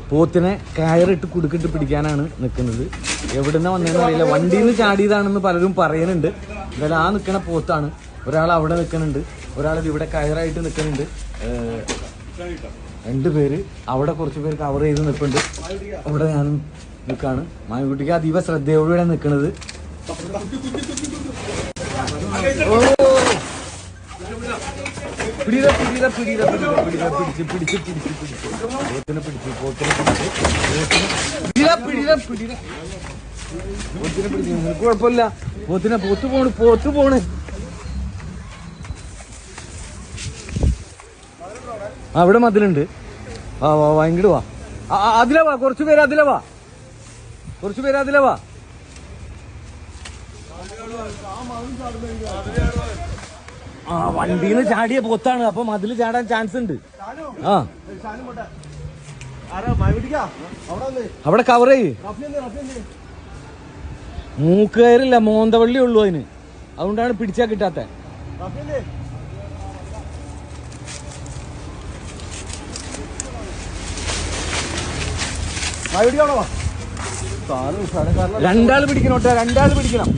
പോത്തിനെ കയറിട്ട് കുടുക്കിട്ട് പിടിക്കാനാണ് നിൽക്കുന്നത്. എവിടുന്ന വന്നതെന്ന് അറിയില്ല. വണ്ടിയിൽ നിന്ന് ചാടിയതാണെന്ന് പലരും പറയുന്നുണ്ട്. എന്തായാലും ആ നിൽക്കണ പോത്താണ്. ഒരാൾ അവിടെ നിൽക്കുന്നുണ്ട്, ഒരാൾ ഇവിടെ കയറായിട്ട് നിൽക്കുന്നുണ്ട്. 2 പേര് അവിടെ, കുറച്ച് പേര് കവർ ചെയ്ത് നിൽപ്പുണ്ട്. അവിടെ ഞാനും നിൽക്കാണ്. മായൻകുട്ടിക്ക് അതീവ ശ്രദ്ധയോടെ നിൽക്കുന്നത്. കുഴപ്പമില്ല. പോത്ത് പോണ്. അവിടെ മതിലുണ്ട്. ഇങ്ങോട്ട് വാ. അതിലെ വാ. കുറച്ചു പേര് അതിലെ വാ. വണ്ടിയിൽ നിന്ന് ചാടിയ പോത്താണ്. അപ്പൊ മതില് ചാടാൻ ചാൻസ് ഉണ്ട്. അവിടെ കവർ ചെയ്യ്. മൂക്കുകയറില്ല, മോന്തവള്ളി ഉള്ളൂ അതിന്. അതുകൊണ്ടാണ് പിടിച്ചാ കിട്ടാത്ത. രണ്ടാള് പിടിക്കണം.